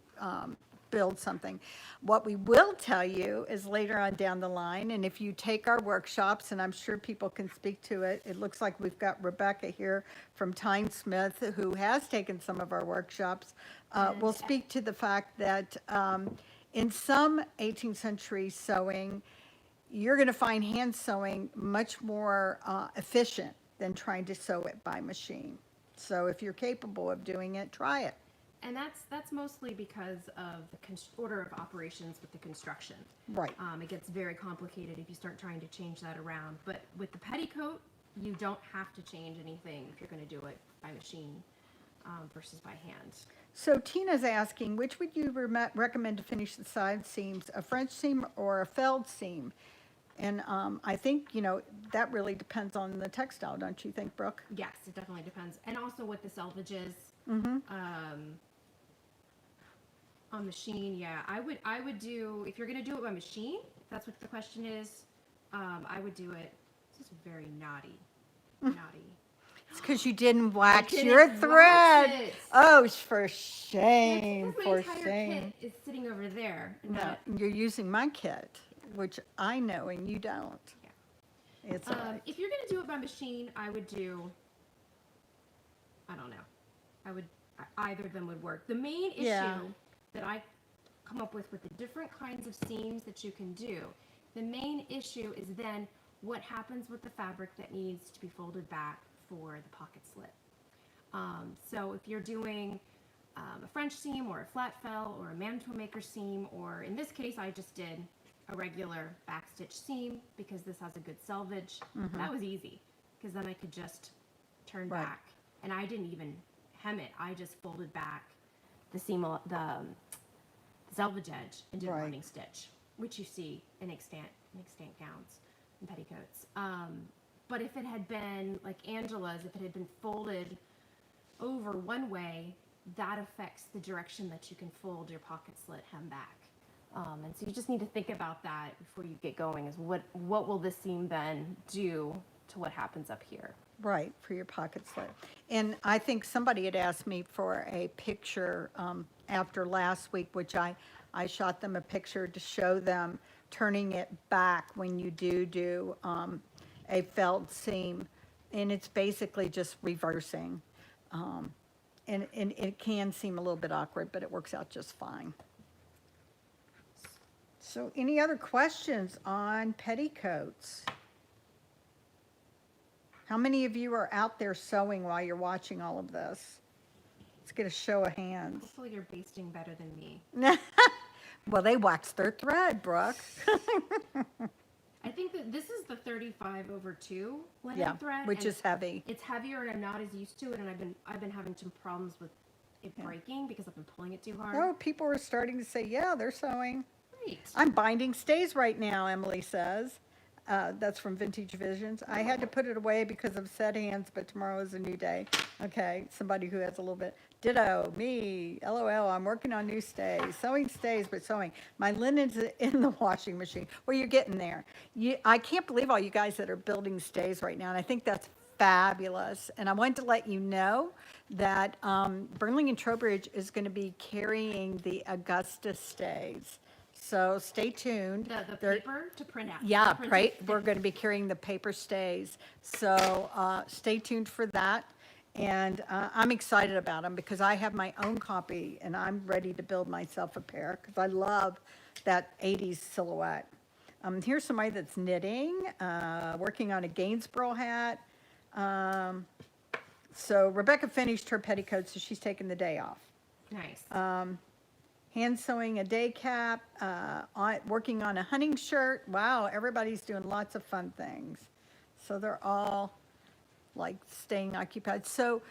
build something. What we will tell you is later on down the line, and if you take our workshops, and I'm sure people can speak to it, it looks like we've got Rebecca here from Tynesmith who has taken some of our workshops. We'll speak to the fact that in some 18th century sewing, you're going to find hand sewing much more efficient than trying to sew it by machine. So if you're capable of doing it, try it. And that's mostly because of the order of operations with the construction. Right. It gets very complicated if you start trying to change that around. But with the petticoat, you don't have to change anything if you're going to do it by machine versus by hand. So Tina's asking, which would you recommend to finish the side seams, a French seam or a felled seam? And I think, that really depends on the textile, don't you think, Brooke? Yes, it definitely depends. And also what the selvage is. On machine, yeah. I would do, if you're going to do it by machine, if that's what the question is, I would do it. This is very naughty. It's because you didn't wax didn't your wax thread. it. Oh, for shame, It's because my for entire shame. kit is sitting over there. And No, not, you're using my kit, which I know and you don't. Yeah. It's all right. If you're gonna do it by machine, I would do. I don't know. Either of them would work. The main issue Yeah. that I come up with the different kinds of seams that you can do, the main issue is then what happens with the fabric that needs to be folded back for the pocket slit. So if you're doing a French seam or a flat fell or a mantua maker seam, or in this case I just did a regular backstitch seam because this has a good selvage. That was easy because then I could just turn Right. back, and I didn't even hem it. I just folded back the seam, the selvage edge, and did a Right. running stitch, which you see in extant gowns and petticoats. But if it had been like Angela's, if it had been folded over one way, that affects the direction that you can fold your pocket slit hem back. And so you just need to think about that before you get going, is what will this seam then do to what happens up here? Right, for your pocket slit. And I think somebody had asked me for a picture after last week, which I shot them a picture to show them turning it back when you do a felt seam. And it's basically just reversing. And it can seem a little bit awkward, but it works out just fine. So any other questions on petticoats? How many of you are out there sewing while you're watching all of this? Let's get a show of hands. Hopefully you're basting better than me. Well, they wax their thread, Brooke. I think that this is the 35/2 linen Yeah, thread, which and is heavy. it's heavier and I'm not as used to it, and I've been having some problems with it breaking because I've been pulling it too hard. Oh, people are starting to say, yeah, they're sewing. Great. I'm binding stays right now, Emily says. That's from Vintage Visions. I had to put it away because of set hands, but tomorrow is a new day. Okay, somebody who has a little bit. Ditto, me, LOL, I'm working on new stays. Sewing stays, but sewing. My linen's in the washing machine. Well, you're getting there. I can't believe all you guys that are building stays right now, and I think that's fabulous. And I wanted to let you know that Burnley and Trowbridge is going to be carrying the Augusta stays. So stay tuned. The They're- paper to print out. Yeah, Print right. it. We're going to be carrying the paper stays. So stay tuned for that. And I'm excited about them because I have my own copy and I'm ready to build myself a pair because I love that 80s silhouette. Here's somebody that's knitting, working on a Gainsborough hat. So Rebecca finished her petticoat, so she's taking the day off. Nice. Hand sewing a day cap, working on a hunting shirt. Wow, everybody's doing lots of fun things. So they're all like staying occupied. So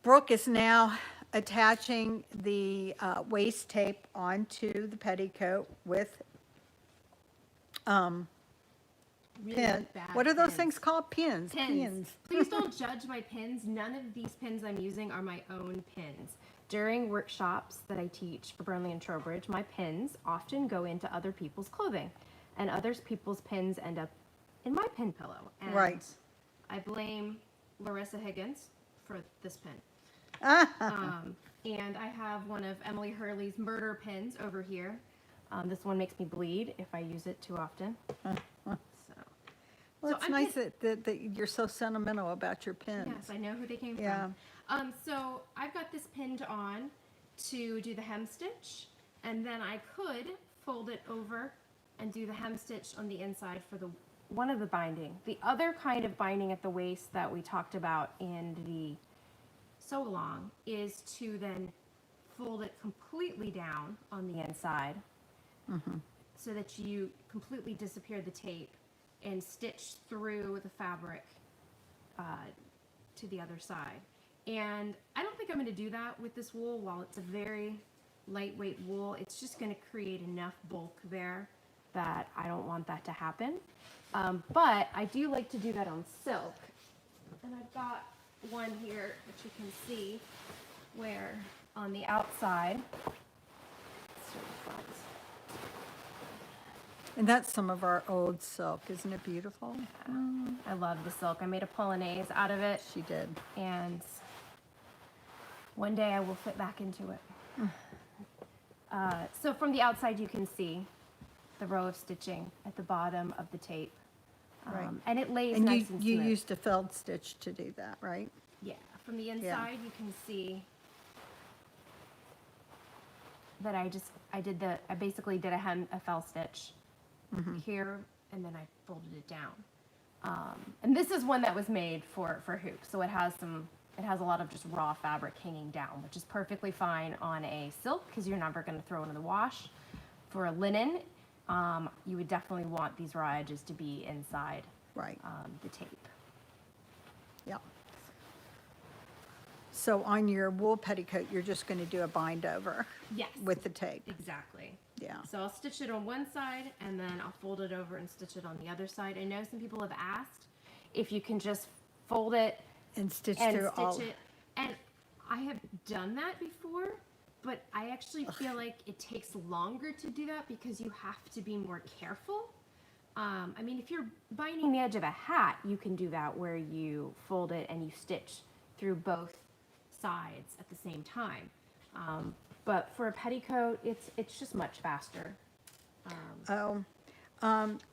Brooke is now attaching the waist tape onto the petticoat with Really pin. bad What are those pins. things called? Pins. Pins. Please don't judge my pins. None of these pins I'm using are my own pins. During workshops that I teach for Burnley and Trowbridge, my pins often go into other people's clothing, and other people's pins end up in my pin pillow. And Right. I blame Larissa Higgins for this pin. And I have one of Emily Hurley's murder pins over here. This one makes me bleed if I use it too often. So, Well, So it's I'm nice that you're so sentimental about your pins. yes, I know who they came Yeah. from. So I've got this pinned on to do the hem stitch, and then I could fold it over and do the hem stitch on the inside for the one of the binding. The other kind of binding at the waist that we talked about in the sew along is to then fold it completely down on the inside so that you completely disappear the tape and stitch through the fabric to the other side. And I don't think I'm going to do that with this wool. While it's a very lightweight wool, it's just going to create enough bulk there that I don't want that to happen. But I do like to do that on silk. And I've got one here that you can see where on the outside, And that's some of our old silk. Isn't it beautiful? I love the silk. I made a polonaise out of it, She did. and one day I will fit back into it. So from the outside, you can see the row of stitching at the bottom of the tape. Right. And it lays And nice and you smooth. used a felt stitch to do that, right? Yeah, from the inside, you can see that I basically did a fell stitch here, and then I folded it down. And this is one that was made for hoops, so it has a lot of just raw fabric hanging down, which is perfectly fine on a silk because you're never going to throw it in the wash. For a linen, you would definitely want these raw edges to be inside Right. the tape. Yep. So on your wool petticoat, you're just going to do a bind over Yes. with the tape. Exactly. Yeah. So I'll stitch it on one side and then I'll fold it over and stitch it on the other side. I know some people have asked if you can just fold it And stitch and through all. stitch it. And I have done that before, but I actually feel like it takes longer to do that because you have to be more careful. I mean, if you're binding the edge of a hat, you can do that where you fold it and you stitch through both sides at the same time. But for a petticoat, it's just much faster.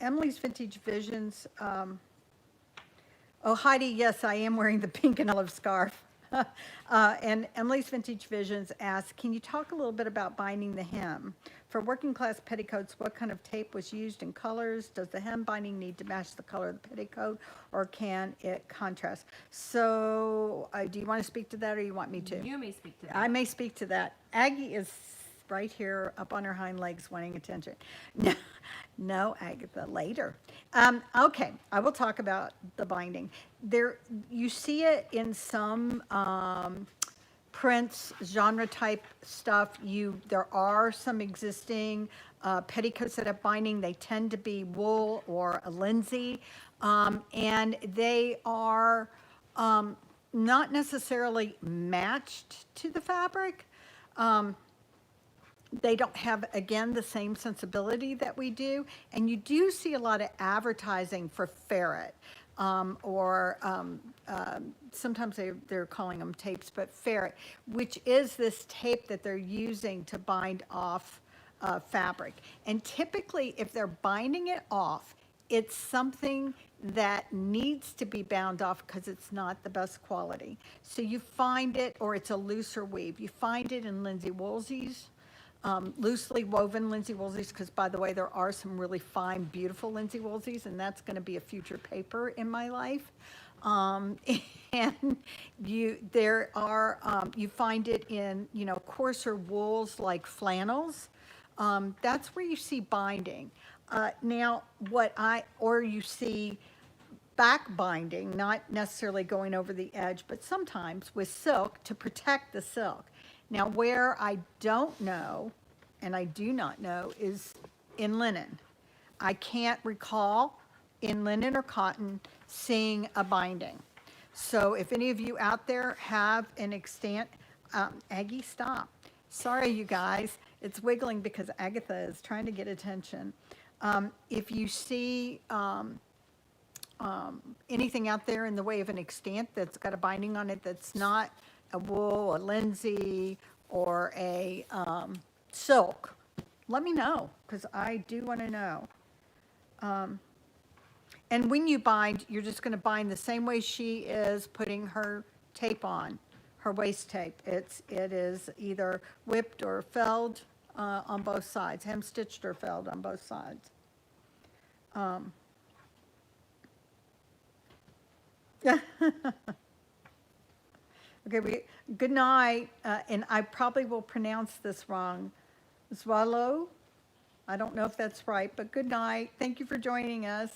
Emily's Vintage Visions. Oh, Heidi, yes, I am wearing the pink and olive scarf. And Emily's Vintage Visions asks, can you talk a little bit about binding the hem? For working class petticoats, what kind of tape was used in colors? Does the hem binding need to match the color of the petticoat, or can it contrast? So do you want to speak to that, or you want me to? You may speak to that. I may speak to that. Aggie is right here up on her hind legs wanting attention. No, Agatha, later. Okay, I will talk about the binding. There, you see it in some prints, genre type stuff. There are some existing petticoats that have binding. They tend to be wool or a linsey, and they are not necessarily matched to the fabric. They don't have, again, the same sensibility that we do. And you do see a lot of advertising for ferret, or sometimes they're calling them tapes, but ferret, which is this tape that they're using to bind off fabric. And typically, if they're binding it off, it's something that needs to be bound off because it's not the best quality. So you find it, or it's a looser weave. You find it in linsey woolsies. Loosely woven linsey woolsies, because by the way, there are some really fine, beautiful linsey woolsies, and that's going to be a future paper in my life. And you find it in, coarser wools like flannels. That's where you see binding. Now, or you see back binding, not necessarily going over the edge, but sometimes with silk to protect the silk. Now, where I don't know, and I do not know, is in linen. I can't recall in linen or cotton seeing a binding. So if any of you out there have an extant, Aggie, stop. Sorry, you guys. It's wiggling because Agatha is trying to get attention. If you see anything out there in the way of an extant that's got a binding on it that's not a wool, a linsey, or a silk, let me know, because I do want to know. And when you bind, you're just going to bind the same way she is putting her tape on, her waist tape. It is either whipped or felled on both sides, hem stitched or felled on both sides. Okay, good night, and I probably will pronounce this wrong. Zwallow, I don't know if that's right, but good night. Thank you for joining us.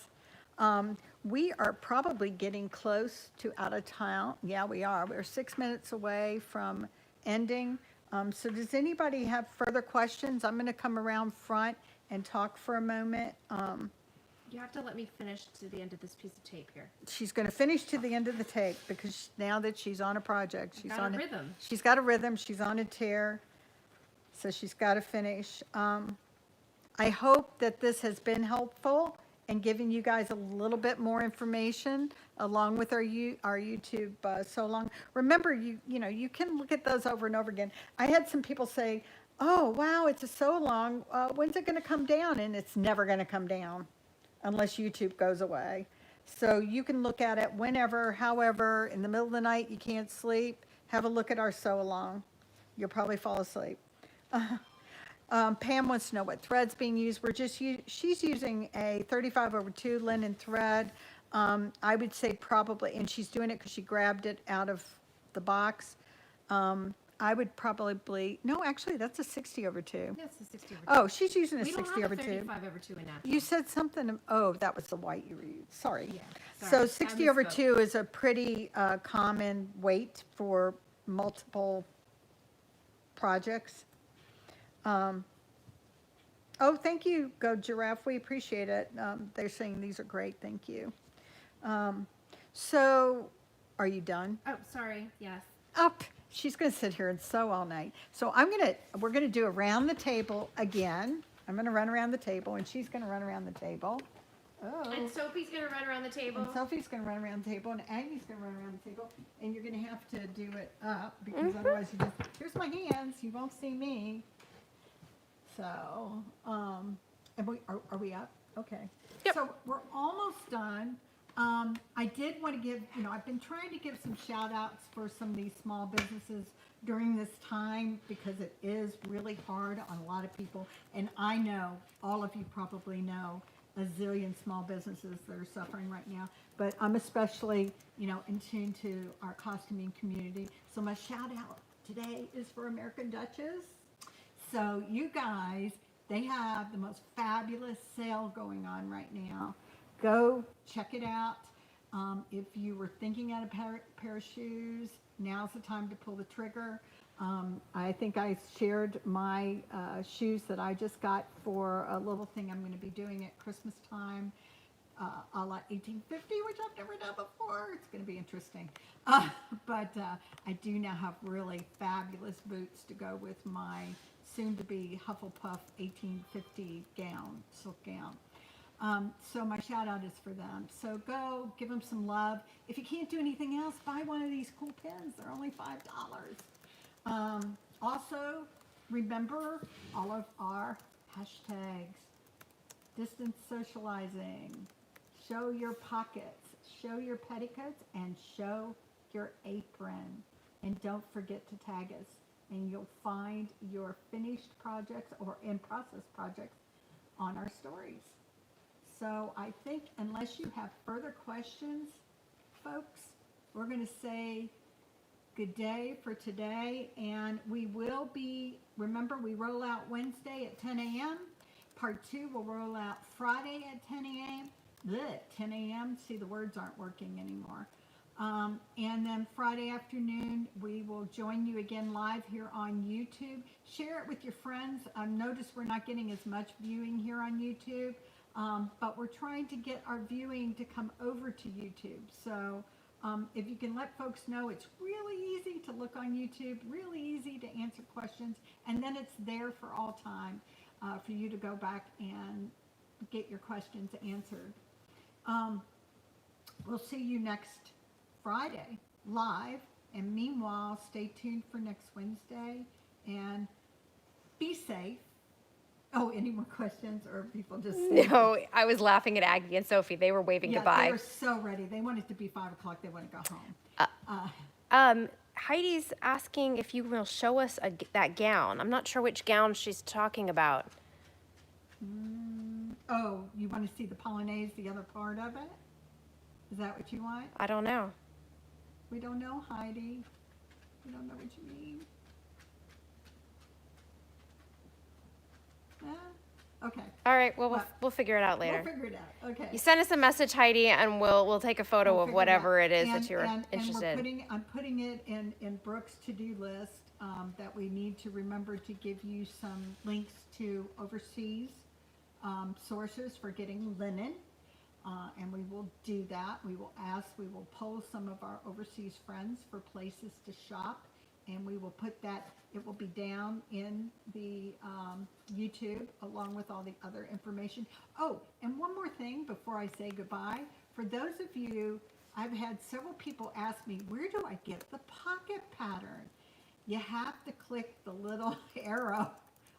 We are probably getting close to out of town. Yeah, we are. We're 6 minutes away from ending. So does anybody have further questions? I'm going to come around front and talk for a moment. You have to let me finish to the end of this piece of tape here. She's going to finish to the end of the tape because now that she's on a project, she's on a rhythm. She's got a rhythm. She's on a tear, so she's got to finish. I hope that this has been helpful and giving you guys a little bit more information along with our YouTube so long. Remember, you know, you can look at those over and over again. I had some people say, "Oh, wow, it's a so long. When's it going to come down?" And it's never going to come down unless YouTube goes away. So you can look at it whenever, however, in the middle of the night you can't sleep, have a look at our sew along. You'll probably fall asleep. Pam wants to know what thread's being used. She's using a 35/2 linen thread. I would say probably, and she's doing it because she grabbed it out of the box. I would probably, no, actually, that's a 60/2. Yes, a 60/2. Oh, she's using a We don't 60/2. have a 35/2 in natural. You said something, oh, that was the white you used, sorry. Yeah, So sorry, I 60/2 is a pretty common weight for multiple projects. Oh, thank you, Go Giraffe, we appreciate it. They're saying these are great, thank you. So, are you done? Oh, sorry. Yes. Up. She's going to sit here and sew all night. So we're going to do around the table again. I'm going to run around the table, and she's going to run around the table. Oh. And Sophie's gonna run around the table. And Sophie's going to run around the table, and Agnes going to run around the table, and you're going to have to do it up because otherwise you just, here's my hands, you won't see me. So, and are we up? Okay. Yep. So we're almost done. I did want to give, you know, I've been trying to give some shout outs for some of these small businesses during this time because it is really hard on a lot of people. And I know, all of you probably know, a zillion small businesses that are suffering right now. But I'm especially, you know, in tune to our costuming community. So my shout out today is for American Duchess. So you guys, they have the most fabulous sale going on right now. Go check it out. If you were thinking at a pair of shoes, now's the time to pull the trigger. I think I shared my shoes that I just got for a little thing I'm going to be doing at Christmas time, a la 1850, which I've never done before. It's going to be interesting. But I do now have really fabulous boots to go with my soon-to-be Hufflepuff 1850 gown, silk gown. So my shout out is for them. So go give them some love. If you can't do anything else, buy one of these cool pins. They're only $5. Also, remember all of our hashtags. Distance socializing. Show your pockets. Show your petticoats and show your apron. And don't forget to tag us. And you'll find your finished projects or in-process projects on our stories. So I think unless you have further questions, folks, we're going to say good day for today. And we will be, remember, we roll out Wednesday at 10 a.m. Part 2 will roll out Friday at 10 a.m. 10 a.m. See, the words aren't working anymore. And then Friday afternoon, we will join you again live here on YouTube. Share it with your friends. Notice we're not getting as much viewing here on YouTube. But we're trying to get our viewing to come over to YouTube. So if you can let folks know, it's really easy to look on YouTube, really easy to answer questions, and then it's there for all time for you to go back and get your questions answered. We'll see you next Friday live, and meanwhile, stay tuned for next Wednesday, and be safe. Oh, any more questions, or people just say? No, I was laughing at Aggie and Sophie. They were waving goodbye. They were so ready. They want it to be 5 o'clock. They want to go home. Heidi's asking if you will show us that gown. I'm not sure which gown she's talking about. Oh, you want to see the polonaise, the other part of it? Is that what you want? I don't know. We don't know, Heidi. We don't know what you mean. Okay. All right. Well, we'll figure it out later. We'll figure it out. Okay. You send us a message, Heidi, and we'll take a photo We'll of figure whatever out. it is And- that you're and interested in. I'm putting it in Brooke's to-do list that we need to remember to give you some links to overseas sources for getting linen. And we will do that. We will poll some of our overseas friends for places to shop and we will put that, it will be down in the YouTube along with all the other information. Oh, and one more thing before I say goodbye. For those of you, I've had several people ask me, where do I get the pocket pattern? You have to click the little arrow,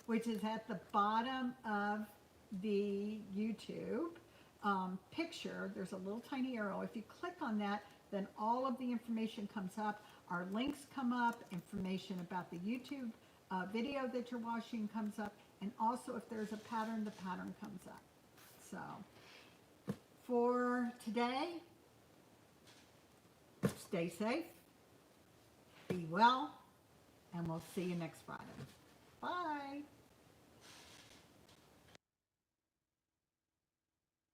which is at the bottom of the YouTube picture. There's a little tiny arrow. If you click on that, then all of the information comes up. Our links come up, information about the YouTube video that you're watching comes up, and also if there's a pattern, the pattern comes up. So for today, stay safe, be well, and we'll see you next Friday. Bye.